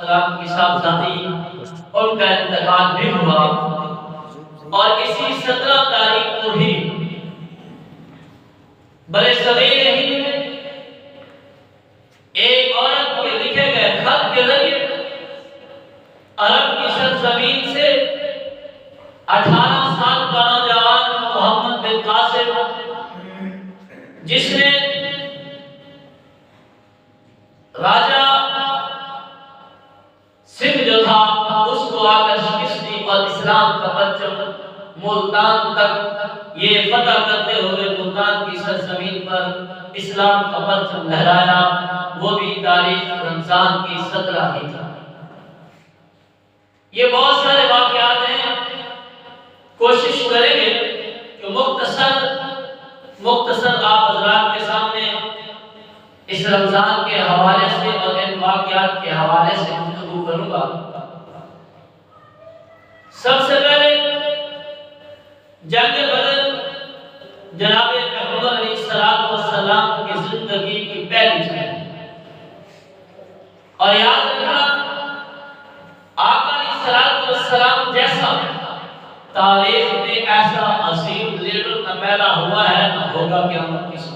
السلام کی صاحبزادی ان کا انتقال بھی ہوا، اور اسی 17 تاریخ کو ہی برے صغیر ہند میں ایک عورت کے لکھے گئے خط کے ذریعے عرب کی سرزمین سے 18 سال کا نوجوان محمد بن قاسم، جس نے راجہ سندھ جو تھا اس کو آ کر شکست دی اور اسلام کا پرچم ملتان تک یہ فتح کرتے ہوئے ملتان کی سرزمین پر اسلام کا پرچم لہرایا، وہ بھی تاریخ رمضان کی 17 ہی تھا۔ یہ بہت سارے واقعات ہیں، کوشش کریں گے کہ مختصر آپ حضرات کے سامنے اس رمضان کے حوالے سے اور ان واقعات کے حوالے سے گفتگو کروں گا۔ سب سے پہلے جنگ بدر جناب پیغمبر علیہ السلام کی زندگی کی پہلی جنگ، اور یاد رکھنا آقا علیہ السلام جیسا تاریخ میں ایسا عظیم لیڈر نہ پیدا ہوا ہے نہ ہوگا قیامت کی صورت۔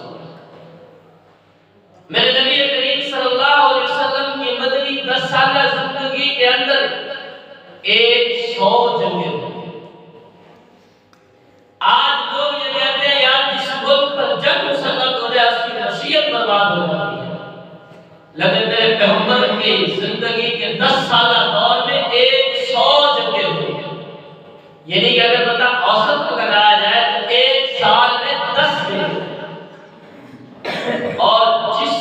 میرے نبی کریم صلی اللہ علیہ وسلم کی مدنی 10 سالہ زندگی کے اندر 100 جنگیں ہوئی۔ آج لوگ یہ کہتے ہیں یار جس ملک پر جنگ مسلط ہو جائے اس کی نشیت برباد ہو جاتی ہے، لیکن میرے پیغمبر کی زندگی کے 10 سالہ دور میں 100 جنگیں ہوئی۔ یہ نہیں کہ اگر بتا اوسط کو لگایا جائے تو ایک سال میں 10 جنگیں، اور جس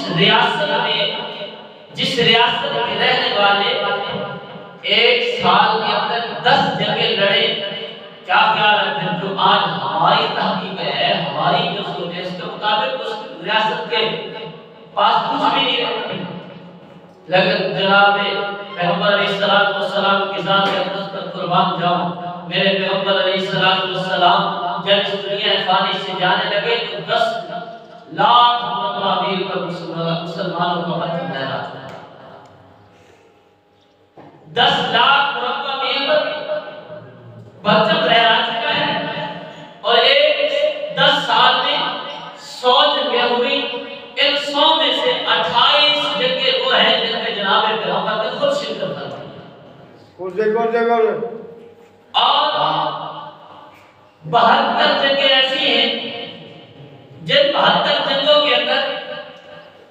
ریاست میں رہنے والے ایک سال کے اندر 10 جنگیں لڑے، کیا خیال رکھتے ہیں جو آج ہماری تحقیق ہے، ہماری جو سوچ ہے اس کے مطابق اس ریاست کے پاس کچھ بھی نہیں رہتا، لیکن جناب پیغمبر علیہ السلام کی ذات اقدس پر قربان جاؤں، میرے پیغمبر علیہ السلام جب اس دنیا فانی سے جانے لگے تو 10 لاکھ مرتبہ میل پر مسلمانوں کا پرچم لہرا تھا۔ 10 لاکھ مرتبہ میل پر پرچم لہرا چکا ہے، اور 10 سال میں 100 جنگیں ہوئی۔ ان 100 میں سے 28 جنگیں وہ ہیں جن میں جناب پیغمبر نے خود شرکت کی، اور 72 جنگیں ایسی ہیں جن 72 جنگوں کے اندر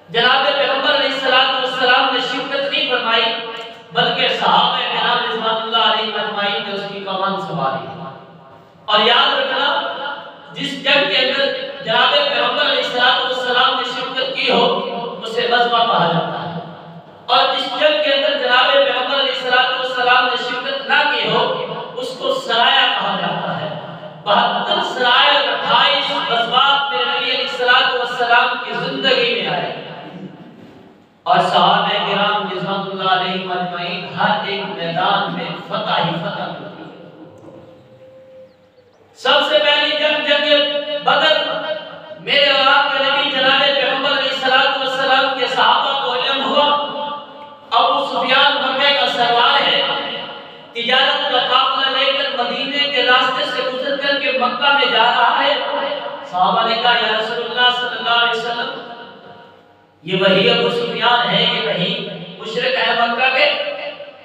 جناب پیغمبر علیہ السلام نے شرکت نہیں فرمائی، بلکہ صحابہ کرام رضوان اللہ علیہم اجمعین نے اس کی کمان سنبھالی۔ اور یاد رکھنا جس جنگ کے اندر جناب پیغمبر علیہ السلام نے شرکت کی ہو اسے غزوہ کہا جاتا ہے، اور جس جنگ کے اندر جناب پیغمبر علیہ السلام نے شرکت نہ کی ہو اس کو سرایا کہا جاتا ہے۔ 72 سرائے اور 28 غزوات میں نبی علیہ السلام کی زندگی میں آئے، اور صحابہ کرام رضوان اللہ علیہم اجمعین ہر ایک میدان میں فتح ہی فتح ہوتی ہے۔ سب سے پہلی جنگ بدر، میرے اور آپ کے نبی جناب پیغمبر علیہ السلام کے صحابہ کو علم ہوا ابو سفیان مکہ کا سردار ہے، تجارت کا قافلہ لے کر مدینے کے راستے سے گزر کر کے مکہ میں جا رہا ہے۔ صحابہ نے کہا یا رسول اللہ صلی اللہ علیہ وسلم یہ وہی ابو سفیان ہے، یہ وہی مشرک ہے مکہ کے؟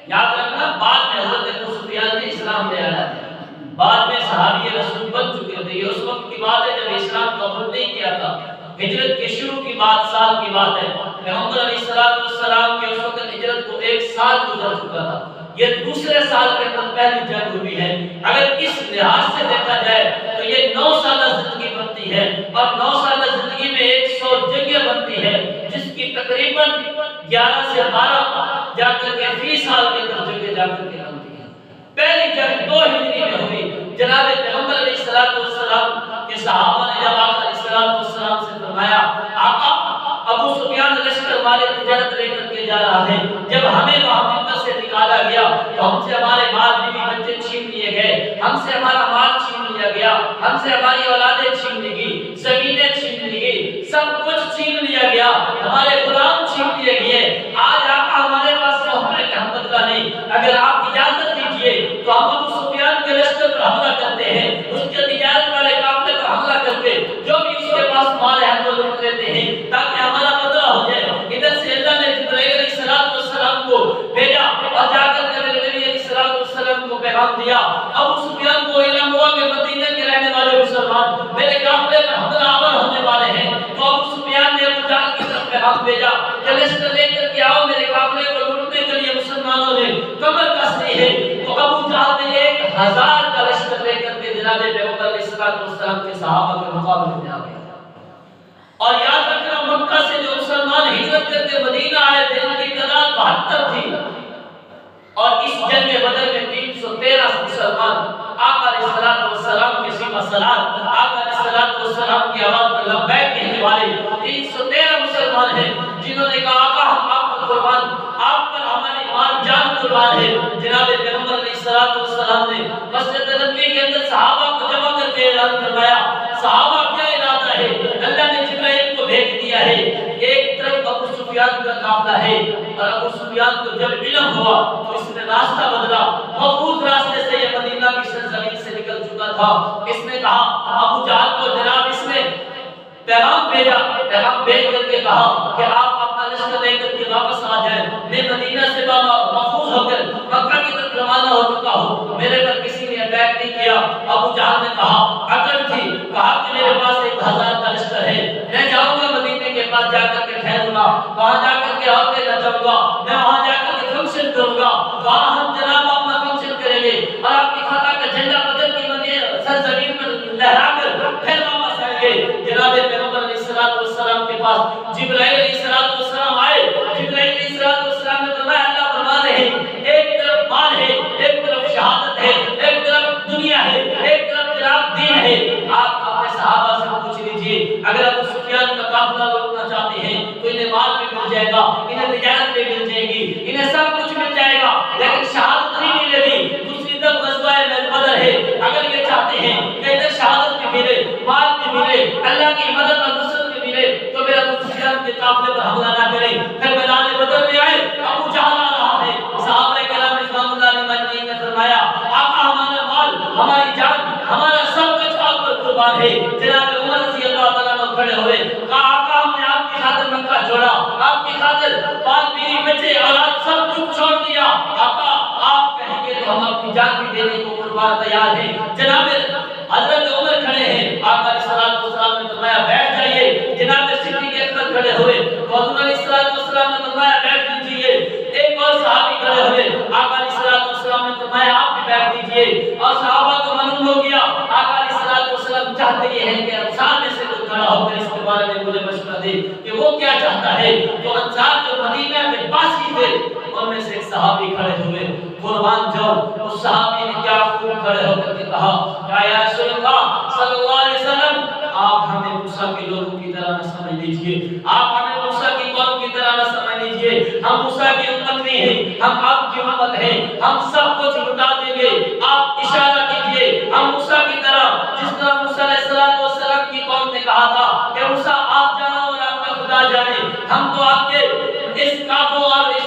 یاد رکھنا بعد میں حضرت ابو سفیان نے اسلام لے آیا تھا، بعد میں صحابی رسول بن چکے تھے۔ یہ اس وقت کی بات ہے جب اسلام قبول نہیں کیا تھا، ہجرت کے شروع کی بات، سال کی بات ہے۔ پیغمبر علیہ السلام کے اس وقت ہجرت کو 1 سال گزر چکا تھا، یہ دوسرے سال کے اندر پہلی جنگ ہوئی ہے۔ اگر اس لحاظ سے دیکھا جائے تو یہ 9 سالہ زندگی بنتی ہے، اور 9 سالہ زندگی میں 100 جنگیں بنتی ہے، جس کی تقریباً 11 سے 12 جا کر کے فی سال کے اندر جنگیں جا کر کے بنتی ہیں۔ پہلی جنگ 2 ہجری میں ہوئی، جناب پیغمبر علیہ السلام کے صحابہ نے جب آقا علیہ السلام سے فرمایا آقا ابو سفیان لشکر والے تجارت لے کر کے جا رہا ہے، جب ہمیں وہاں مکہ سے نکالا گیا تو ہم سے ہمارے مال بیوی بچے چھین لیے گئے، ہم سے ہمارا مال چھین لیا گیا، ہم سے ہماری اولادیں چھین لی گئی، زمینیں چھین لی گئی، سب کچھ چھین لیا گیا، ہمارے غلام چھین لیے گئے۔ آج آقا ہمارے پاس موقع ہے کہ ہم بدلہ 1000 کا لشکر لے کر کے جناب پیغمبر علیہ السلام کے صحابہ کے مقابلے میں آ گیا۔ اور یاد رکھنا مکہ سے جو مسلمان ہجرت کر کے مدینہ آئے تھے ان کی تعداد 72 تھی، اور اس جنگ بدر میں 313 مسلمان آقا علیہ السلام کے سیما سلام، آقا علیہ السلام کی آواز پر لبیک کہنے والے 313 مسلمان ہیں جنہوں نے کہا آقا ہم آپ کو قربان، آپ پر ہماری مال جان قربان ہے۔ جناب پیغمبر علیہ السلام نے مسجد نبوی کے اندر صحابہ کو جمع کر کے اعلان فرمایا، صحابہ کیا ارادہ ہے؟ اللہ نے جبرائیل کو بھیج دیا ہے، ایک طرف ابو سفیان کا قافلہ ہے، اور ابو سفیان کو جب علم ہوا تو اس نے راستہ بدلا، محفوظ راستے سے یہ مدینہ کی سرزمین سے نکل چکا تھا۔ اس نے کہا ابو جہل کو جناب اس نے پیغام بھیجا، پیغام بھیج کر کے کہا کہ آپ اپنا لشکر لے کر کے واپس آ جائیں، میں مدینہ سے محفوظ ہو کر مکہ کی طرف روانہ ہو چکا ہوں، میرے پر کسی نے اٹیک نہیں کیا۔ ابو جہل نے کہا عقل تھی، کہا کہ میرے پاس 1000 کا لشکر ہے، میں جاؤں گا مدینے کے پاس جا کر کے ٹھہروں گا، وہاں جا کر کے حلقے نچاؤں گا، میں وہاں جا کر کے فنکشن کروں گا، وہاں ہم جناب اپنا فنکشن کریں گے اور آپ کی فتح کا جھنڈا بدر کی سرزمین پر لہرا کر پھر واپس آئیں گے۔ جناب پیغمبر علیہ السلام کے پاس جبرائیل علیہ السلام آئے، جبرائیل علیہ السلام نے فرمایا اللہ فرما رہے ہیں ایک طرف مال ہے، ایک طرف شہادت ہے، ایک طرف دنیا ہے، ایک طرف جناب دین ہے، آپ اپنے صحابہ سے پوچھ لیجئے اگر ابو سفیان کا قافلہ روکنا چاہتے ہیں تو انہیں مال بھی مل جائے گا، انہیں تجارت بھی مل جائے گی، انہیں سب کچھ مل جائے گا، لیکن شہادت نہیں ملے گی۔ دوسری طرف غزوہ بدر ہے، اگر یہ چاہتے ہیں کہ ادھر شہادت بھی ملے، مال بھی ملے، اللہ کی مدد اور نصرت بھی ملے تو میرا ابو سفیان کے قافلے پر حملہ نہ کریں۔ پھر میدان بدر میں آئے، ابو جہل آ رہا ہے، صحابہ کرام رضوان اللہ علیہم اجمعین نے فرمایا آقا ہمارا مال، ہماری جان، ہمارا سب کچھ آپ پر قربان ہے۔ جناب عمر رضی اللہ تعالیٰ عنہ کھڑے ہوئے، کہا آقا ہم نے آپ کی خاطر مکہ چھوڑا، آپ کی خاطر بال بیوی بچے اولاد سب کچھ چھوڑ دیا، آقا آپ کہیں گے تو ہم اپنی جان بھی دینے کو قربان تیار ہیں۔ جناب حضرت عمر کھڑے ہیں، آقا علیہ السلام نے فرمایا بیٹھ جائیے۔ جناب صدیق اکبر کھڑے ہوئے، حضور علیہ السلام نے فرمایا بیٹھ دیجئے۔ ایک اور صحابی کھڑے ہوئے، آقا علیہ السلام نے فرمایا آپ بھی بیٹھ دیجئے، اور صحابہ کو معلوم ہو گیا آقا علیہ السلام چاہتے یہ ہیں کہ انصار میں سے کوئی کھڑا ہو کر اس کے بارے میں مجھے مشورہ دے کہ وہ کیا چاہتا ہے۔ تو انصار جو مدینہ میں باسی تھے ان میں سے ایک صحابی کھڑے ہوئے، قربان جاؤ اس صحابی نے کیا خوب کھڑے ہو کر کے کہا یا رسول اللہ صلی اللہ علیہ وسلم آپ ہمیں موسیٰ کے لوگوں کی طرح نہ سمجھ لیجئے، آپ ہمیں موسیٰ کی قوم کی طرح نہ سمجھ لیجئے، ہم موسیٰ کی امت نہیں ہیں، ہم آپ کی امت ہیں، ہم سب کچھ لٹا دیں گے، آپ اشارہ کیجئے ہم موسیٰ کی طرح، جس طرح موسیٰ علیہ السلام کی قوم نے کہا تھا کہ موسیٰ آپ جانا اور آپ کا خدا جانے، ہم تو آپ کے اس کافروں اور اس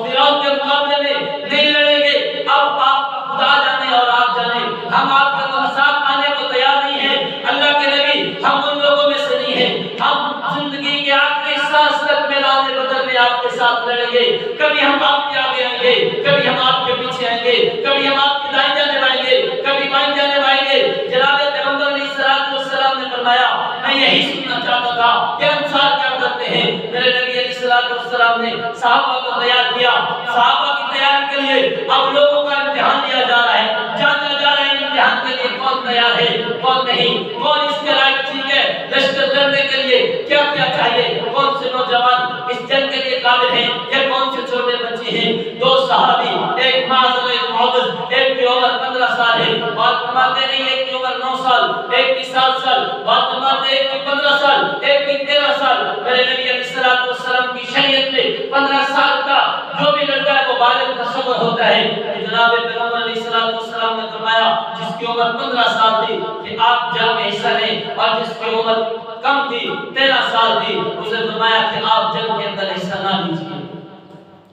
فرعون کے مقابلے میں نہیں لڑیں گے، اب آپ کا خدا جانے اور آپ جانے، ہم آپ کے ساتھ آنے کو تیار نہیں ہیں۔ اللہ کے نبی ہم ان لوگوں میں سے نہیں ہیں، ہم زندگی کے آخری سانس تک میدان بدر میں آپ کے ساتھ لڑیں گے، کبھی ہم آپ کے آگے آئیں گے، کبھی ہم آپ کے پیچھے آئیں گے، کبھی ہم آپ کی دائیں جانب آئیں گے، کبھی بائیں جانب آئیں گے۔ جناب پیغمبر علیہ السلام نے فرمایا میں یہی سننا چاہتا تھا کہ انصار کیا کرتے ہیں۔ میرے نبی علیہ السلام نے صحابہ کو تیار کیا، صحابہ کی تیاری کے لیے اب لوگوں کا امتحان لیا جا رہا ہے، جانچا جا رہا ہے امتحان کے لیے کون تیار ہے کون نہیں، کون اس کے لائق ٹھیک ہے لشکر لڑنے کے لیے کیا کیا چاہیے، کون سے نوجوان اس جنگ کے لیے قابل ہیں یا کون سے چھوٹے بچے ہیں۔ دو صحابی، ایک معاذ اور ایک معوذ، ایک کی عمر 15 سال ہے، بات فرماتے نہیں ایک کی عمر 9 سال، ایک کی 7 سال، بات فرماتے ایک کی 15 سال، ایک کی 13 سال۔ میرے نبی علیہ السلام کی شریعت میں 15 سال کا جو بھی لڑکا ہے وہ بالغ تصور ہوتا ہے۔ جناب پیغمبر علیہ السلام نے فرمایا جس کی عمر 15 سال تھی کہ آپ جنگ میں حصہ لیں، اور جس کی عمر کم تھی 13 سال تھی اسے فرمایا کہ آپ جنگ کے اندر حصہ نہ لیجیے،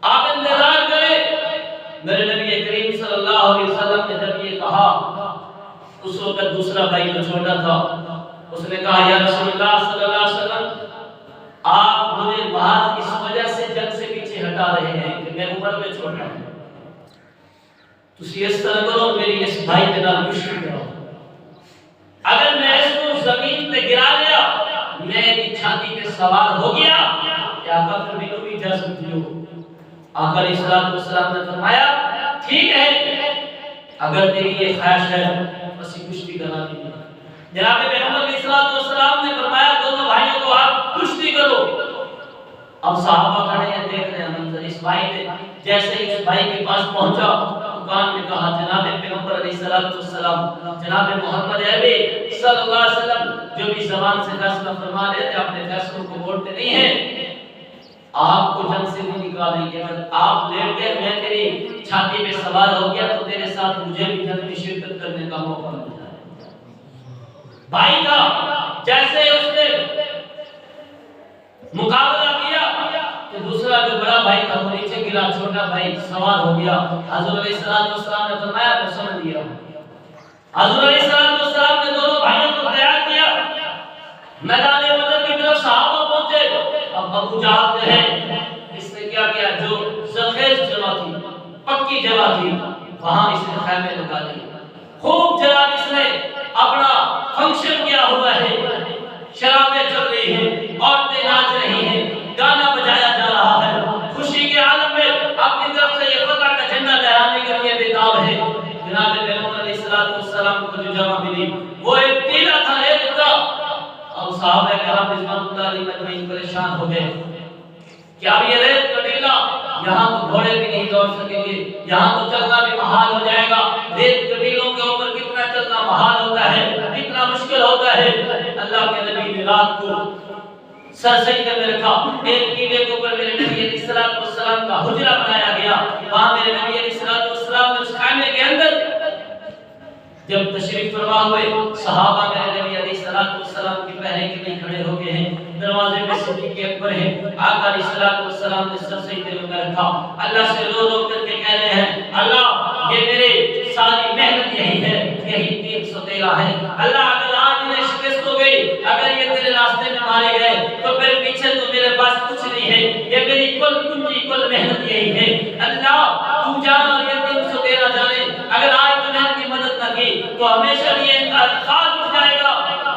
آپ انتظار کریں۔ میرے نبی کریم صلی اللہ علیہ وسلم نے جب یہ کہا اس وقت دوسرا بھائی جو چھوٹا تھا اس نے کہا یا رسول اللہ صلی اللہ علیہ وسلم آپ مجھے محض اس وجہ سے جنگ سے پیچھے ہٹا رہے ہیں کہ میں عمر میں چھوٹا ہوں، تسی اس طرح کرو میری اس بھائی کے نام کشی کرو، اگر میں اس کو زمین پہ گرا لیا میری چھاتی پہ سوار ہو گیا کیا آقا بھی کوئی اجازت دیو۔ آقا علیہ السلام نے فرمایا ٹھیک ہے اگر تیری یہ خواہش ہے بس کشتی کرا دی۔ جناب پیغمبر علیہ الصلوۃ والسلام نے فرمایا دونوں بھائیوں کو آپ کشتی کرو۔ اب صحابہ کھڑے ہیں دیکھ رہے ہیں منظر، اس بھائی نے جیسے ہی اس بھائی کے پاس پہنچا دکان نے کہا جناب پیغمبر علیہ الصلوۃ والسلام جناب محمد عربی صلی اللہ علیہ وسلم جو بھی زبان سے فیصلہ فرما رہے تھے اپنے فیصلوں کو بولتے نہیں ہیں، آپ کو جنگ سے نہیں نکالیں گے، اگر آپ لیٹ گئے میں تیری چھاتی پہ سوار ہو گیا تو تیرے ساتھ مجھے بھی جنگ میں شرکت کرنے کا موقع مل جائے۔ بھائی کا جیسے اس نے مقابلہ کیا کہ دوسرا جو بڑا بھائی تھا وہ نیچے گرا، چھوٹا بھائی سوار ہو گیا۔ حضور علیہ السلام نے فرمایا میں سمجھ گیا ہوں۔ حضور علیہ السلام نے دونوں بھائیوں کو تیار کیا، میدان بدر کی طرف صحابہ پہنچے۔ اب ابو جہل جو ہے اس نے کیا کیا، جو زرخیز جگہ تھی پکی جگہ تھی وہاں اس نے خیمے لگا لیے، خوب جناب اس نے اپنا فنکشن کیا ہوا ہے، شرابیں چل رہی ہیں، عورتیں ناچ رہی ہیں، گانا بجایا جا رہا ہے، خوشی کے عالم میں اپنی طرف سے یہ فتح کا جھنڈا لہرانے کے لیے بےتاب ہے۔ جناب پیغمبر علیہ السلام کو جو جگہ ملی وہ ایک ٹیلا تھا ریت کا۔ اب صحابہ کرام رضوان اللہ علیہم اجمعین پریشان ہو گئے کہ اب یہ ریت کا ٹیلا یہاں تو گھوڑے بھی نہیں دوڑ سکیں گے، یہاں تو چلنا بھی محال ہو جائے گا، ریت کے ٹیلوں کے اوپر کتنا چلنا محال ہوتا ہے، کتنا مشکل ہوتا ہے۔ اللہ کے نبی نے رات کو سر سجدے میں رکھا، ایک ٹیلے کے اوپر میرے نبی علیہ السلام کا حجرہ بنایا گیا، وہاں میرے نبی علیہ السلام نے اس خیمے کے اندر جب تشریف فرما ہوئے صحابہ میرے نبی علیہ السلام کی پہرے کے لیے کھڑے ہو گئے ہیں، دروازے پہ صدیق اکبر ہیں، آقا علیہ السلام نے سر سجدے میں رکھا، اللہ سے رو رو کر کے کہہ رہے ہیں اللہ یہ میرے ساری محنت یہی ہے، یہی 313 ہے، اللہ اگر آج انہیں شکست ہو گئی، اگر یہ تیرے راستے میں مارے گئے تو پھر پیچھے تو میرے پاس کچھ نہیں ہے، یہ میری کل کنجی کل محنت یہی ہے، اللہ تو جان اور یہ 313 جانے، اگر آج تو نے ان کی مدد نہ کی تو ہمیشہ لیے ان کا اتخاذ ہو جائے گا۔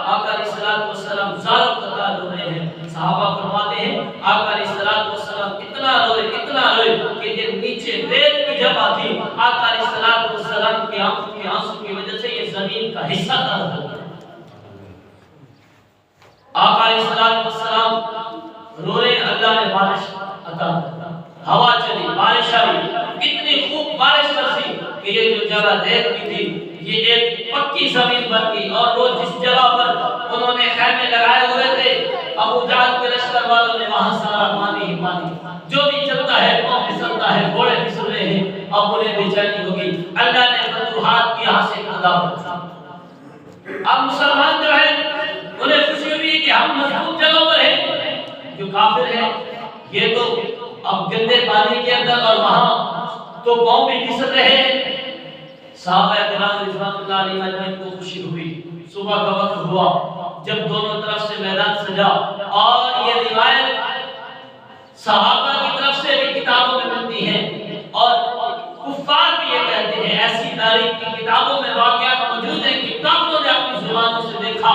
آقا علیہ السلام زاروں قتال ہو رہے ہیں، صحابہ فرماتے ہیں آقا علیہ السلام اتنا روئے کہ یہ نیچے ریت کی جگہ تھی، آقا علیہ السلام کی آنسوں کی وجہ سے یہ زمین کا حصہ تر ہو گیا۔ آقا علیہ السلام رو رہے، اللہ نے بارش عطا کی، ہوا چلی، بارش آئی، اتنی خوب بارش برسی کہ یہ جو جگہ ریت کی تھی یہ ایک پکی زمین بن گئی، اور وہ جس جگہ پر انہوں نے خیمے لگائے ہوئے تھے ابو جہل کے لشکر والوں نے وہاں سارا پانی ہی پانی، جو بھی چلتا ہے پاؤں پھسلتا ہے، گھوڑے پھسل رہے ہیں، اب انہیں بے چینی ہوگی۔ اللہ نے فتوحات کی حاصل ادا کی۔ اب مسلمان جو ہیں انہیں خوشی ہوئی کہ ہم مضبوط جگہوں پر ہیں، جو کافر ہیں یہ تو اب گندے پانی کے اندر اور وہاں تو پاؤں بھی پھسل رہے ہیں۔ صحابہ کرام رضوان اللہ علیہم اجمعین کو خوشی ہوئی، صبح کا وقت ہوا جب دونوں طرف سے میدان سجا، اور یہ روایت صحابہ کی طرف سے بھی کتابوں میں ملتی ہے، اور کفار بھی یہ کہتے ہیں، ایسی تاریخ کی کتابوں میں واقعات موجود ہیں کہ کافروں نے اپنی زبانوں سے دیکھا،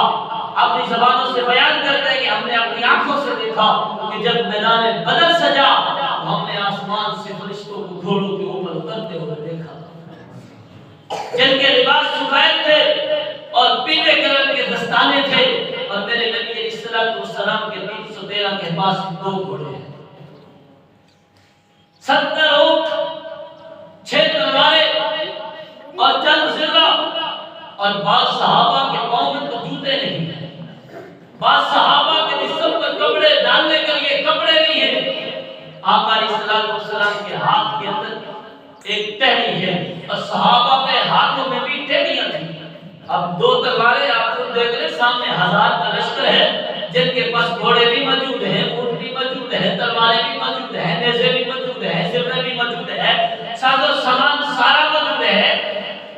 اپنی زبانوں سے بیان کرتے ہیں کہ ہم نے اپنی آنکھوں سے دیکھا کہ جب میدان بدر سجا تو ہم نے آسمان سے فرشتوں کو گھوڑوں کے اوپر اترتے ہوئے دیکھا، جن کے لباس سفید تھے اور پیلے کلر کے دستانے تھے، اور میرے نبی علیہ السلام کے 313 کے پاس 2 گھوڑے ہیں، 70 اونٹ، 6 تلواریں اور چند زرہ، اور بعض صحابہ کے پاؤں میں تو جوتے نہیں ہیں، بعض صحابہ کے جسم پر کپڑے ڈالنے کے لیے کپڑے نہیں ہیں۔ آقا علیہ السلام کے ہاتھ کے اندر ایک ٹہنی ہے، اور صحابہ کے ہاتھوں میں بھی ٹہنیاں تھیں۔ اب 2 تلواریں آپ کو دیکھ رہے سامنے 1000 کا لشکر ہے، جن کے پاس گھوڑے بھی موجود ہیں، اونٹ بھی موجود ہیں، تلواریں بھی موجود ہیں، نیزے بھی موجود ہیں، زرے بھی موجود ہیں، ساز و سامان سارا موجود ہے،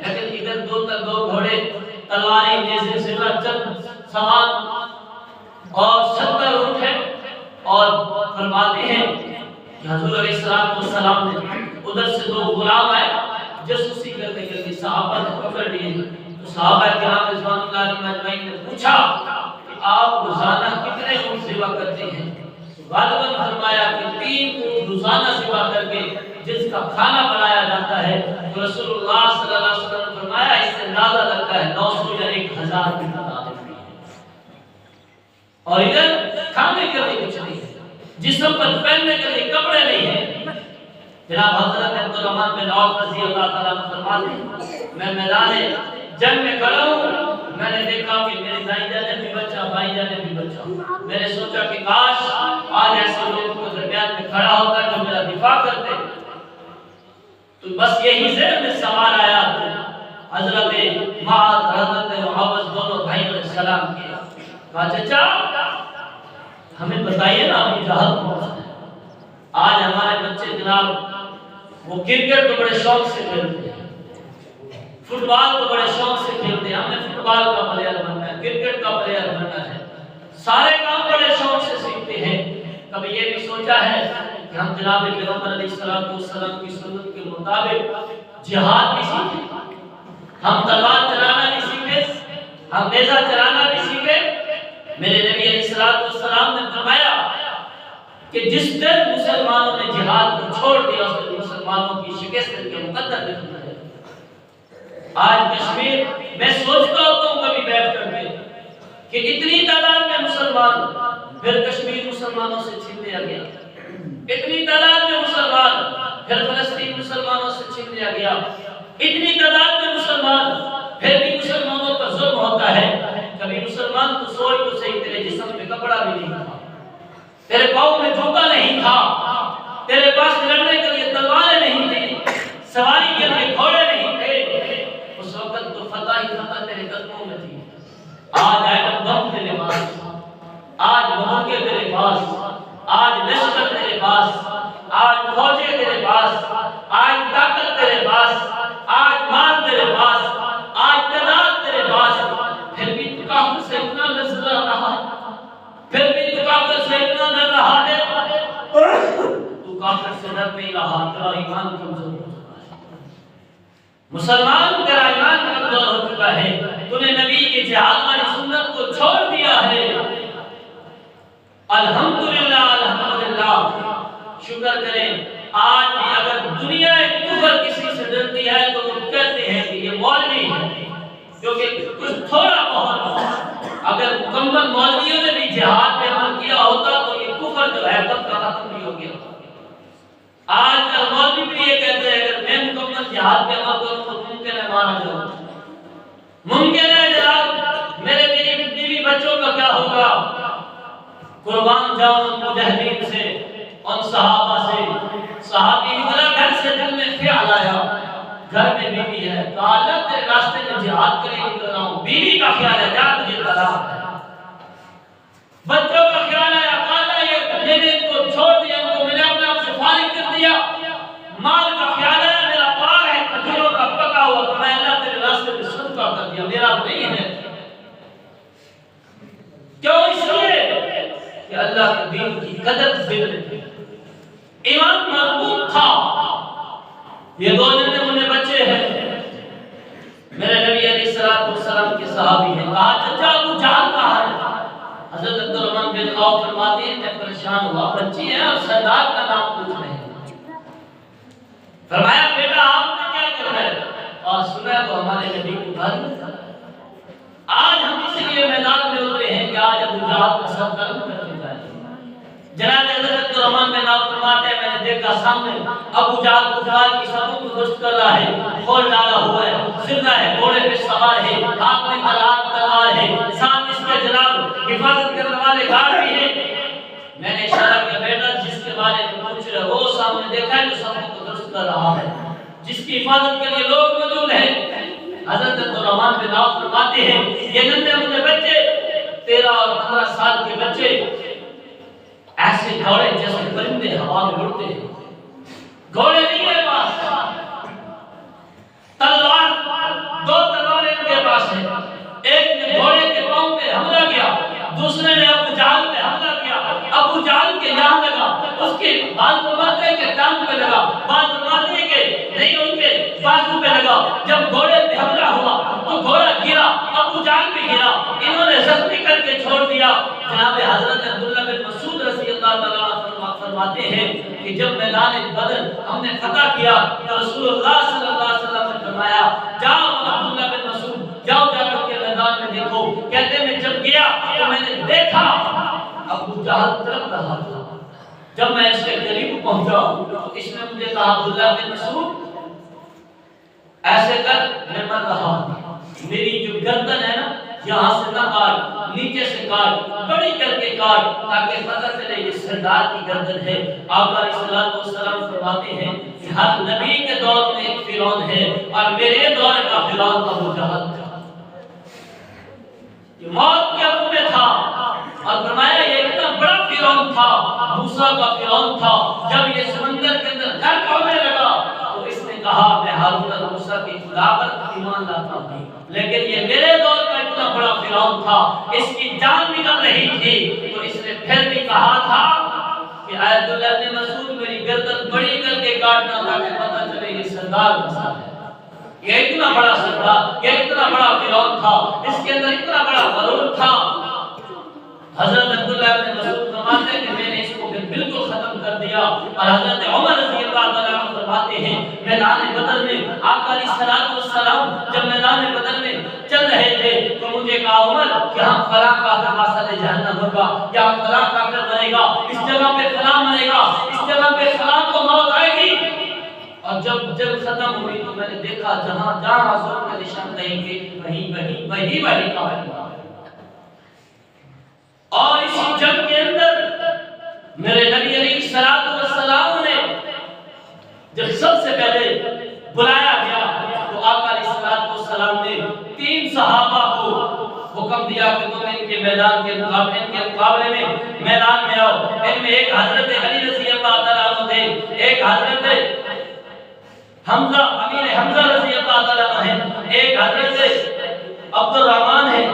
لیکن ادھر 2 گھوڑے، تلواریں، نیزے، زرہ، چند سامان اور 70 اونٹ ہیں، اور فرماتے ہیں کہ حضور علیہ السلام نے ادھر سے 2 غلام آئے، جاسوسی کرنے کے لیے صحابہ نے پکڑ لیے، تو صحابہ کرام رضوان اللہ علیہم اجمعین نے پوچھا کہ آپ روزانہ کتنے اونٹ ذبح کرتے ہیں؟ غالباً فرمایا کہ 3 اونٹ روزانہ ذبح کر کے جس کا کھانا بنایا جاتا ہے، تو رسول اللہ صلی اللہ علیہ وسلم نے فرمایا اس سے اندازہ لگتا ہے 900 یا 1000 کی تعداد ہوئی ہے۔ اور ادھر کھانے کے لیے کچھ نہیں ہے، جسم پر پہننے کے لیے کپڑے نہیں ہیں۔ جناب حضرت عبدالرحمن بن عوف رضی اللہ تعالیٰ عنہ فرماتے ہیں میں میدان جنگ میں کھڑا ہوں، میں نے دیکھا کہ میرے دائیں جانے بھی بچہ بائیں جانے بھی بچہ، میں نے سوچا کہ کاش آج ایسے لوگوں کو درمیان میں کھڑا ہوتا جو میرا دفاع کرتے، تو بس یہی ذہن میں سوال آیا حضرت معاذ حضرت معاوض دونوں بھائی علیہ السلام کے، کہا چچا ہمیں بتائیے نا ابھی جہاد کون سا ہے؟ آج ہمارے بچے جناب وہ کرکٹ تو بڑے شوق سے کھیلتے ہیں، فٹ بال تو بڑے شوق سے کھیلتے ہیں، ہم نے فٹ بال کا پلیئر بننا ہے، کرکٹ کا پلیئر بننا ہے، سارے کام بڑے شوق سے سیکھتے ہیں۔ کبھی یہ بھی سوچا ہے کہ ہم جناب پیغمبر علیہ السلام کی سنت کے مطابق جہاد بھی سیکھیں، ہم تلوار چلانا بھی سیکھیں، ہم نیزہ چلانا بھی سیکھیں۔ میرے نبی علیہ السلام نے فرمایا کہ جس دن مسلمانوں نے جہاد کو چھوڑ دیا اس دن مسلمانوں کی شکست کے مقدر لکھنا ہے۔ آج کشمیر میں سوچتا ہوتا ہوں کبھی بیٹھ کر کے کہ اتنی تعداد میں مسلمان، پھر کشمیر مسلمانوں سے چھین لیا گیا، اتنی تعداد میں مسلمان، پھر فلسطین مسلمانوں سے چھین لیا گیا، اتنی تعداد میں مسلمان، پھر بھی مسلمانوں پر ظلم ہوتا ہے۔ کبھی مسلمان تو سوچ تو صحیح تیرے جسم پہ کپڑا بھی نہیں تھا، تیرے پاؤں میں جوتا نہیں تھا، تیرے پاس لڑنے کے لیے تلواریں نہیں تھی، سواری کے لیے گھوڑے نہیں تھے، اس وقت تو فتح ہی فتح تیرے قدموں میں تھی۔ آج ایٹم بم تیرے پاس، آج بندوقیں تیرے پاس، آج لشکر تیرے پاس، آج فوجیں تیرے پاس، آج طاقت تیرے پاس، آج مال تیرے پاس، آج تعداد تیرے پاس، پھر بھی تو کافر سے اتنا نظر رہا ہے، پھر بھی تو کافر سے اتنا ڈر رہا ہے، تو کافر سے ڈر نہیں رہا، تیرا ایمان کمزور ہو چکا ہے، مسلمان تیرا ایمان کمزور ہو چکا ہے، تو نے نبی کے جہاد والی سنت کو چھوڑ دیا ہے۔ الحمدللہ الحمدللہ، شکر کریں آج بھی اگر دنیا کفر کسی سے ڈرتی ہے تو وہ کہتے ہیں کہ یہ مولوی ہے، کیونکہ کچھ تھوڑا بہت اگر مکمل مولویوں نے بھی جہاد پہ عمل کیا ہوتا تو یہ کفر جو ہے تب کا ختم نہیں ہو گیا۔ آج کل مولوی بھی یہ کہتے ہیں اگر میں مکمل جہاد پہ عمل کروں تو ممکن ہے مارا جاؤں، ممکن ہے جناب میرے بیوی بچوں کا کیا ہوگا، قربان جاؤں مجاہدین سے، ان صحابہ سے، صحابی کی طرح گھر سے دل میں خیال آیا گھر میں بیوی ہے، تو اللہ تیرے راستے میں جہاد کے لیے نکل رہا ہوں، بیوی کا خیال ہے جا تجھے طلاق ہے، بچوں کا خیال آیا کالا یہ نے ان کو چھوڑ دیا، ان کو میں نے اپنے آپ سے فارغ کر دیا، مال کا خیال آیا میرا پار ہے کھجوروں کا پکا ہوا تو میں اللہ تیرے راستے میں صدقہ کر دیا، میرا نہیں ہے، کیوں؟ اس لیے کہ اللہ کے دین کی قدر دل میں تھی، ایمان مضبوط تھا۔ یہ دو ننھے بچے ہیں، میرے نبی علیہ السلام کے صحابی ہیں، کہا چچا ابو جہل کہاں ہے؟ حضرت عبدالرحمن بن عوف فرماتے ہیں میں پریشان ہوا، بچی ہیں اور سردار کا نام پوچھ رہے ہیں، فرمایا بیٹا آپ نے کیا کرنا ہے؟ اور سنا تو ہمارے نبی کو گھر میں تھا، آج ہم اس لیے میدان میں اترے ہیں کہ آج ابو جہل کا سر درد کرنے جائے۔ جناب حضرت عبدالرحمن بن عوف فرماتے ہیں میں نے دیکھا سامنے ابو جہل کفار کی صفوں کو درست کر رہا ہے، کھول ڈالا ہوا ہے، زندہ ہے، گھوڑے پہ سوار ہے، ہاتھ میں تلوار ہے، ساتھ اس کے جناب حفاظت کرنے والے گارڈ بھی ہیں۔ میں نے اشارہ کیا بیٹا جس کے بارے میں پوچھ رہے ہو سامنے دیکھا ہے جو صفوں کو درست کر رہا ہے، جس کی حفاظت کے لیے لوگ موجود ہیں۔ حضرت عبدالرحمن بن عوف فرماتے ہیں یہ ننھے بچے 13 اور 15 سال کے بچے ایسے گھوڑے جیسے پرندے ہوا میں اڑتے ہیں، گھوڑے نہیں ہے پاس، تلوار، 2 تلواریں ان کے پاس ہیں، ایک نے گھوڑے کے پاؤں پہ حملہ کیا، دوسرے نے ابو جہل پہ حملہ کیا، ابو جہل کے یہاں لگا، اس کے بعض فرماتے کے ٹانگ پہ لگا، بعض فرماتے کے نہیں ان کے بازو پہ لگا، جب گھوڑے پہ حملہ ہوا تو گھوڑا گرا، ابو جہل بھی گرا، انہوں نے زخمی کر کے چھوڑ دیا۔ جناب حضرت عبداللہ بن مسعود رضی اللہ تعالیٰ عنہ فرماتے ہیں کہ جب میدان بدر ہم نے فتح کیا تو رسول اللہ صلی اللہ علیہ وسلم نے فرمایا جاؤ عبداللہ بن مسعود جاؤ جا کر کے میدان میں دیکھو. کہتے میں جب گیا تو میں نے دیکھا ابو جہل تڑپ رہا تھا. جب میں اس کے قریب پہنچا تو اس نے مجھے کہا عبداللہ بن مسعود ایسے کر میں مر رہا ہوں, میری جو گردن ہے نا یہاں سے نہ کاٹ, نیچے سے کاٹ, بڑی کر کے کاٹ تاکہ پتہ چلے یہ سردار کی گردن ہے. آقا علیہ الصلوۃ والسلام فرماتے ہیں کہ ہر نبی کے دور میں ایک فرعون ہے اور میرے دور کا فرعون ابو جہل تھا. یہ موت کے منہ میں تھا اور فرمایا یہ اتنا بڑا فرعون تھا, موسیٰ کا فرعون تھا. جب یہ سمندر کے اندر غرق ہونے لگا تو اس نے کہا میں ہارون اور موسیٰ کی خدا پر ایمان لاتا ہوں, لیکن یہ میرے دور کا اتنا بڑا فرعون تھا, اس کی جان نکل رہی تھی. تو اس نے پھر بھی کہا تھا کہ اے عبداللہ بن مسعود میری گردن بڑی کر کے کاٹنا تاکہ پتہ چلے یہ سردار مسا ہے. یہ اتنا بڑا سردار, یہ اتنا بڑا فرعون تھا, اس کے اندر اتنا بڑا غرور تھا. حضرت عبداللہ بن مسعود فرماتے ہیں کہ میں نے اس کو بالکل ختم کر دیا. اور حضرت عمر رضی اللہ تعالیٰ عنہ فرماتے ہیں میدان بدر میں آقا علیہ الصلوۃ والسلام جب میدان بدر میں چل رہے تھے تو مجھے کہا عمر کہ ہم فلاں کافر واسطے جہنم ہوگا, یا فلاں کافر مرے گا, اس جگہ پہ فلاں مرے گا, اس جگہ پہ فلاں کو موت آئے گی. اور جب ختم ہوئی تو میں نے دیکھا جہاں جہاں حضور کا نشان کہیں گے وہی کافر. اور اسی جنگ کے اندر میرے نبی علیہ الصلوۃ والسلام نے جب سب سے پہلے بلایا گیا تو آقا علیہ الصلوۃ والسلام نے 3 صحابہ کو حکم دیا کہ تم ان کے میدان کے مقابلے میں میدان میں آؤ. ان میں ایک حضرت علی رضی اللہ تعالیٰ عنہ تھے, ایک حضرت حمزہ امیر حمزہ رضی اللہ تعالیٰ عنہ ہیں, ایک حضرت عبد الرحمن ہے,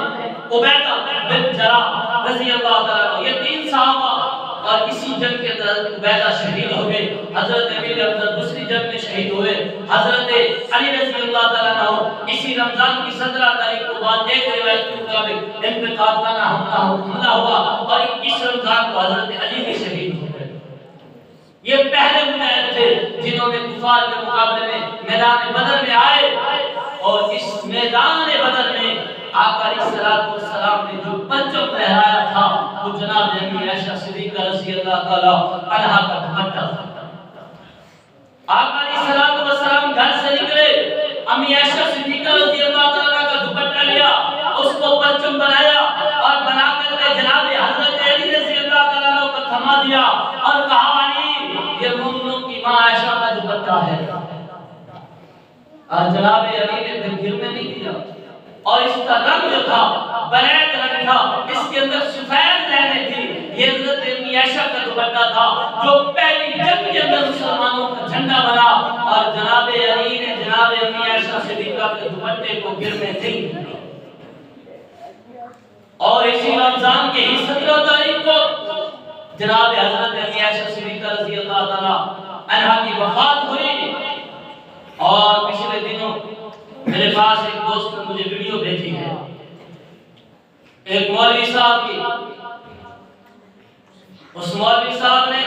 عبیدہ بن جراح رضی اللہ تعالیٰ عنہ. یہ 3 صحابہ. اور اسی جنگ کے اندر عبیدہ شہید ہوئے, حضرت امیر حمزہ دوسری جنگ میں شہید ہوئے, حضرت علی رضی اللہ تعالیٰ عنہ اسی رمضان کی 17 تاریخ کو بعد ایک روایت کے مطابق ان پہ قاتلانہ حملہ ہوا اور اس رمضان کو حضرت علی بھی شہید ہوئے. یہ پہلے مجاہد تھے جنہوں نے کفار کے مقابلے میں میدان بدر میں آئے. اور اس میدان بدر میں آقا علیہ الصلوۃ والسلام نے جو پرچم لہرایا تھا وہ جناب امی عائشہ صدیقہ رضی اللہ تعالی عنہا کا دوپٹہ تھا. آقا علیہ الصلوۃ والسلام گھر سے نکلے, امی عائشہ صدیقہ رضی اللہ تعالی کا دوپٹہ لیا, اس کو پرچم بنایا اور بنا کر کے جناب حضرت علی رضی اللہ تعالی عنہ کو تھما دیا اور کہا علی یہ مومنوں کی ماں عائشہ کا دوپٹہ ہے. اور جناب علی نے پھر گرنے نہیں دیا. اور اس کا رنگ جو تھا بلیک رنگ تھا, اس کے اندر سفید لہریں تھی. یہ حضرت امی عائشہ کا دوپٹہ تھا جو پہلی جنگ کے اندر مسلمانوں کا جھنڈا بنا. اور جناب علی نے جناب امی عائشہ صدیقہ کے دوپٹے کو گرنے نہیں دیا. اور اسی رمضان کے ہی 17 تاریخ کو جناب حضرت امی عائشہ صدیقہ رضی اللہ تعالی عنہا کی وفات ہوئی. اور پچھلے دنوں میرے پاس ایک دوست نے مجھے ویڈیو بھیجی ہے ایک مولوی صاحب کی. اس مولوی صاحب نے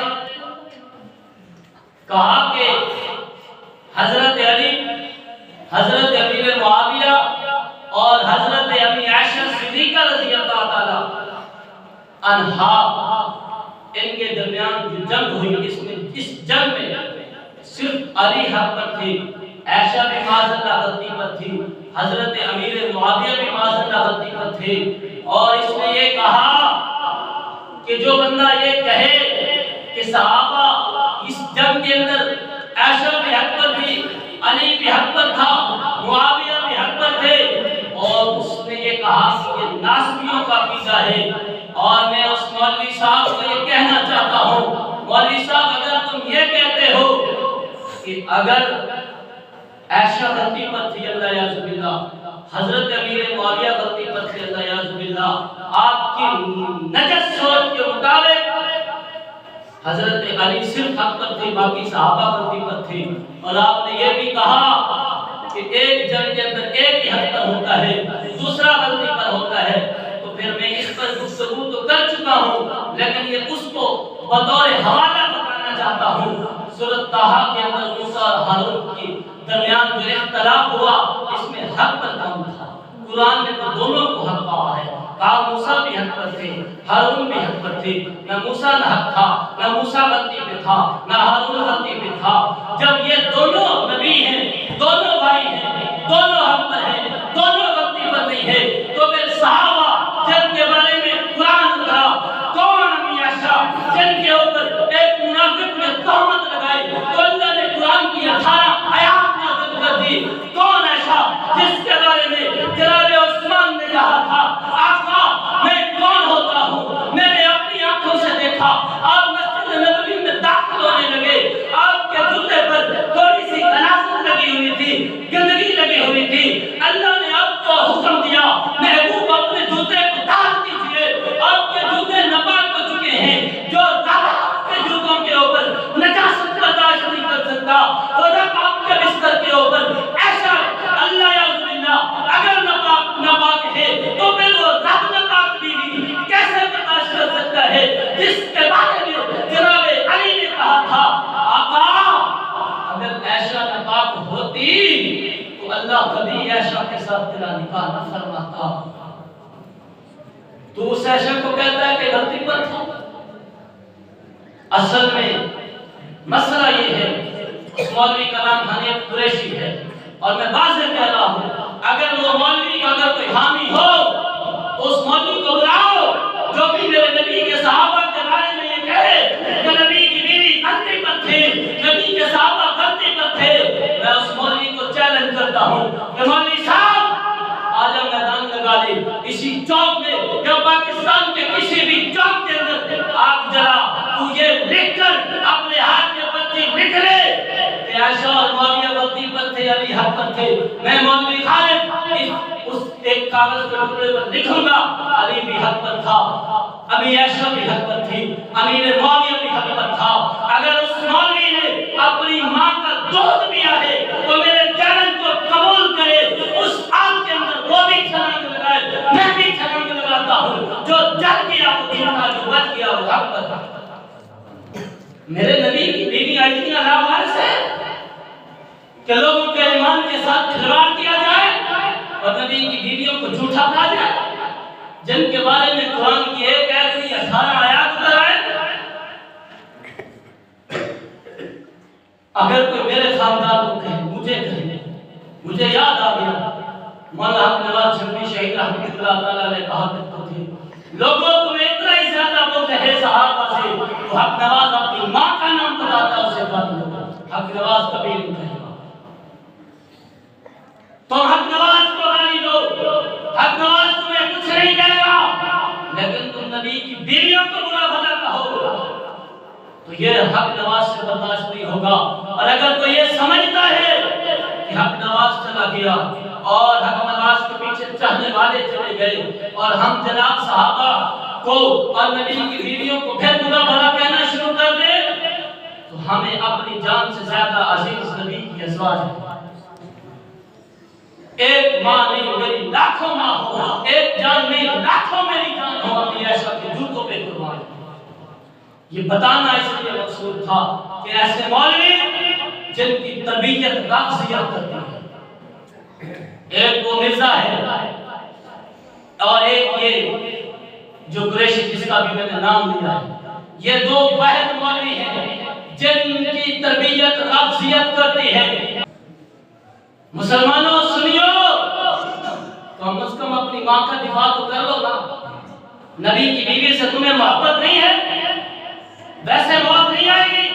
کہا کہ حضرت علی, حضرت امیر معاویہ اور حضرت امی عائشہ صدیقہ رضی اللہ تعالی عنہا ان کے درمیان جو جنگ ہوئی اس جنگ میں صرف علی حق پر تھی, عائشہ بھی معذاللہ غلطی پر تھی, حضرت امیر معاویہ بھی معذاللہ غلطی پر تھے. اور اس نے یہ کہا کہ جو بندہ یہ کہے کہ صحابہ اس جنگ کے اندر عائشہ بھی حق پر تھی, علی بھی حق پر تھا, معاویہ بھی حق پر تھے, اور اس نے یہ کہا کہ یہ ناسبیوں کا عقیدہ ہے. اور میں اس مولوی صاحب کو یہ کہنا چاہتا ہوں, مولوی صاحب اگر تم یہ کہتے ہو کہ اگر عائشہ غلطی پر تھی اللہ یعوذ باللہ, حضرت امیر معاویہ غلطی پر تھی اللہ یعوذ باللہ, آپ کی نجس سوچ کے مطابق حضرت علی صرف حق پر تھے, باقی صحابہ غلطی پر تھے. اور آپ نے یہ بھی کہا کہ ایک جنگ کے اندر ایک ہی حق پر ہوتا ہے, دوسرا غلطی پر ہوتا ہے. تو پھر میں اس پر گفتگو تو کر چکا ہوں, لیکن یہ اس کو بطور حوالہ بتانا چاہتا ہوں سورۃ طٰہٰ کے اندر موسیٰ اور ہارون کے درمیان جو اختلاف ہوا اس میں حق پر کون تھا؟ قرآن نے تو دونوں کو حق پایا ہے، کہا موسیٰ بھی حق پر تھے، ہارون بھی حق پر تھے، نہ موسیٰ نہ حق تھا، نہ موسیٰ غلطی پہ تھا، نہ ہارون غلطی پہ تھا۔ جب یہ دونوں نبی ہیں، دونوں بھائی ہیں، دونوں حق پر ہیں، دونوں غلطی پر نہیں ہے، تو پھر صحابہ جن کے بارے میں قرآن اترا، کون امی عائشہ جن کے اوپر ایک منافق نے تہمت لگائی تو اللہ نے قرآن کی 18 آیات نازل کر دی، کون ایسا جس کے بارے میں جناب عثمان نے کہا تھا آقا میں کون ہوتا ہوں، میں نے اپنی آنکھوں سے دیکھا آپ مسجد نبوی میں داخل ہونے لگے، آپ کے جوتے پر تھوڑی سی غلاظت لگی ہوئی تھی، گندگی لگی ہوئی تھی، اللہ نے آپ کو حکم دیا محبوب اپنے جوتے کو اتار دیجئے، آپ کے جوتے ناپاک ہو چکے ہیں، جو آپ کے جوتوں کے اوپر نجاست برداشت نہیں کر سکتا، اور اب آپ کے بستر کے اوپر ایسا اللہ یا اگر ناپاک ہے تو پھر وہ رب ناپاک بیوی کیسے برداشت کر سکتا ہے جس کے بارے میں جناب علی نے کہا تھا آقا اگر عائشہ ناپاک ہوتی تو اللہ کبھی عائشہ کے ساتھ تیرا نکاح نہ فرماتا، تو اس عائشہ کو کہتا ہے کہ غلطی پر تھا۔ اصل میں مسئلہ یہ ہے، اس مولوی کا نام حنیف قریشی ہے اور میں واضح کہہ رہا ہوں اگر وہ مولوی کا اگر کوئی حامی ہو تو اس مولوی کو بلاؤ جو بھی میرے نبی کے صحابہ کے بارے میں یہ کہے کہ نبی کی بیوی غلطی پر تھی، نبی کے صحابہ غلطی پر تھے، میں اس مولوی کو چیلنج کرتا ہوں کہ مولوی صاحب آجا میدان لگا لے اسی چوک میں یا پاکستان کے کسی بھی چوک کے اندر آگ جلا، تو یہ لکھ کر اپنے ہاتھ میں پرچی لکھ لے کہ عائشہ اور معاویہ غلطی پر تھے، علی حق پر تھے، میں مولوی خالد اس ایک کاغذ کے ٹکڑے پر لکھوں گا علی بھی حق پر تھا، امی عائشہ بھی حق پر تھی، امیر معاویہ بھی حق پر تھا، اگر اس مولوی نے اپنی ماں کا دودھ پیا ہے تو میرے چیلنج کو قبول کرے، اس آگ کے اندر وہ بھی چھلانگ لگائے، میں بھی چھلانگ لگاتا ہوں، جو جل گیا وہ دین کا، جو بچ گیا وہ حق پر تھا۔ میرے نبی کی بیوی اتنی ناوارث ہے کہ لوگوں کے ایمان کے ساتھ کھلواڑ کیا جائے اور نبی کی بیویوں کو جھوٹا کہا جائے، جن کے بارے میں قرآن کی ایک ایسی 18 آیات اتر آئے۔ اگر کوئی میرے خاندان کو کہے، مجھے یاد آ گیا مولانا حق نواز شبلی شہید رحمۃ اللہ تعالیٰ نے کہا کرتے تھے لوگوں تمہیں اتنا ہی زیادہ بغض ہے صحابہ سے تو حق نواز اپنی ماں کا نام بتاتا اسے قتل کرو، حق نواز کبھی نہیں کہے گا، تو حق نواز کو گالی دو، حق نواز تمہیں کچھ نہیں کہے گا، لیکن تم نبی کی بیویوں کو برا بھلا کہو تو یہ حق نواز سے برداشت نہیں ہوگا۔ اور اگر کوئی یہ سمجھتا ہے کہ حق نواز چلا گیا اور حق نواز کے پیچھے چاہنے والے چلے گئے اور ہم جناب صحابہ کو اور نبی کی بیویوں کو پھر برا بھلا کہنا شروع کر دے تو ہمیں اپنی جان سے زیادہ عزیز نبی کی ازواج ہے۔ ایک ماں نہیں میری لاکھوں ماں ہو، ایک جان نہیں لاکھوں میری جان ہو، اپنی عائشہ کے جوتوں پہ قربان۔ یہ بتانا اس لیے مقصود تھا کہ ایسے مولوی جن کی تربیت رافضیت کرتی ہے، ایک وہ مرزا ہے اور ایک یہ جو قریشی جس کا بھی میں نے نام لیا ہے، یہ دو واحد مولوی ہیں جن کی تربیت رافضیت کرتی ہے۔ مسلمانوں سنیو، کم از کم اپنی ماں کا دفاع تو کر لو نا، نبی کی بیوی سے تمہیں محبت نہیں ہے، ویسے موت نہیں آئے گی۔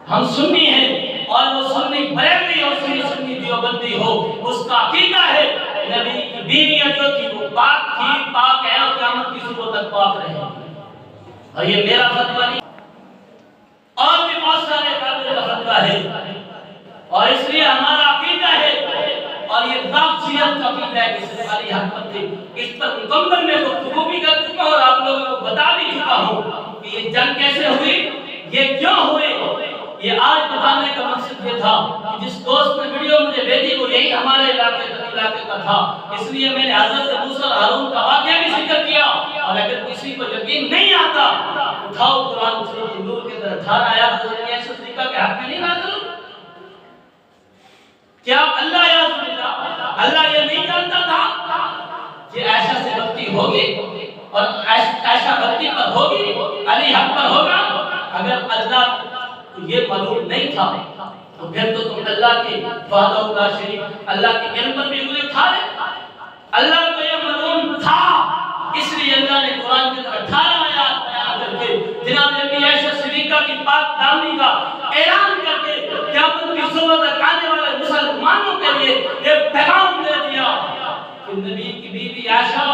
ہم سنی ہیں اور وہ سنی بریلوی اور سنی دیوبندی ہو، اس کا عقیدہ ہے نبی کی بیویاں جو تھی وہ پاک تھی، پاک ہے اور قیامت کی صبح تک پاک رہے، اور یہ میرا فتویٰ نہیں، اور بھی بہت سارے قابل کا فتویٰ ہے، اور اس لیے ہمارا عقیدہ ہے اور یہ رافضیت کا عقیدہ ہے کہ صرف علی حق پر تھے، اس پر مکمل میں گفتگو بھی کر چکا ہوں اور آپ لوگوں کو بتا بھی چکا ہوں کہ یہ جنگ کیسے ہوئی، یہ کیوں ہوئے۔ یہ آج بتانے کا مقصد یہ تھا کہ جس دوست نے ویڈیو مجھے بھیجی وہ یہی ہمارے علاقے کا تھا، اس لیے میں نے حضرت موسیٰ اور ہارون کا واقعہ بھی ذکر کیا، اور اگر کسی کو یقین نہیں آتا اٹھاؤ قرآن سورۃ نور کے اندر 18 آیات حضرت عائشہ صدیقہ کے حق میں نہیں نازل ہوئی؟ کیا اللہ یا اللہ یہ نہیں جانتا تھا کہ عائشہ سے غلطی ہوگی اور عائشہ غلطی پر ہوگی، علی حق پر ہوگا؟ اگر اللہ کو یہ معلوم نہیں تھا تو پھر تو تم اللہ کے وحدہ لا شریک اللہ کے علم پر بھی انگلی اٹھا رہے۔ اللہ کو یہ معلوم تھا، اس لیے اللہ نے قرآن کے 18 آیات بیان کر کے جناب امی عائشہ صدیقہ کی پاک دامنی کا اعلان کر کے قیامت کی صبح تک آنے والے مسلمانوں کے لیے یہ پیغام دے دیا کہ نبی کی بیوی عائشہ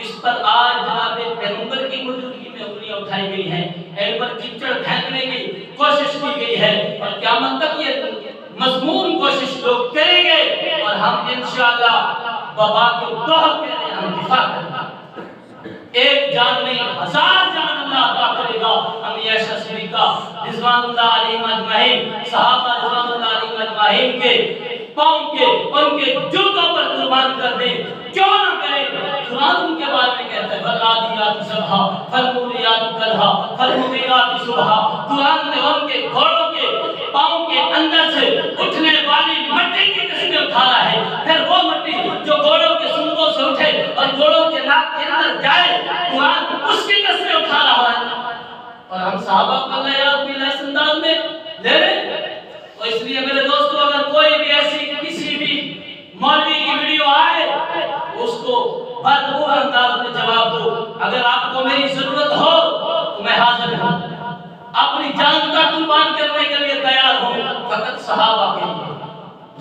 اس پر آج جناب پیغمبر کی موجودگی میں انگلیاں اٹھائی گئی ہیں، علم پر کیچڑ پھینکنے کی کوشش کی گئی ہے، اور قیامت تک یہ مضمون کوشش لوگ کریں گے، اور ہم انشاءاللہ بابا کے دوہر کے لیے ہم دفاع کریں گے۔ ایک جان نہیں 1000 جان اللہ عطا کرے گا۔ امی عائشہ صدیقہ رضوان اللہ علیہم اجمعین، صحابہ رضوان اللہ علیہم اجمعین کے پاؤں کے ان کے جوتوں پر قربان کر دیں، کیوں نہ کریں؟ قرآن ان کے بارے میں کہتا ہے فَالْعَادِيَاتِ ضَبْحًا فَالْمُورِيَاتِ قَدْحًا فَالْمُغِيرَاتِ صُبْحًا۔ قرآن نے ان کے گھوڑوں کے پاؤں کے اندر سے اٹھنے والی مٹی کی قسمیں اٹھایا ہے، پھر وہ مٹی جو گھوڑوں کے سنگوں سے اٹھے اور گھوڑوں کے ناک کے اندر جائے، قرآن اس کی قسمیں اٹھا رہا ہے، اور ہم صحابہ کو اللہ یاد بھی اس انداز میں لے رہے۔ تو اس لیے میرے دوستو، اگر کوئی بھی ایسی کسی بھی مولوی کی ویڈیو آئے اس کو بھرپور انداز میں جواب دو۔ اگر آپ کو میری ضرورت ہو تو میں حاضر ہوں، اپنی جان کا قربان کرنے کے لیے تیار ہوں، فقط صحابہ کے لیے،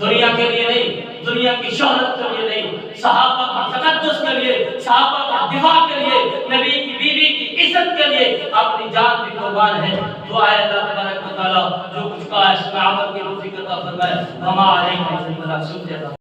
دنیا کے لیے نہیں، دنیا کی شہرت کے لیے نہیں، صحابہ کا تقدس کے لیے، صحابہ کا دفاع کے لیے، نبی کی بیوی کی عزت کے لیے اپنی جان بھی قربان ہے۔ دعا ہے اللہ تبارک و تعالی جو کچھ کہا اس میں عمل کی توفیق عطا فرمائے۔ ہمارے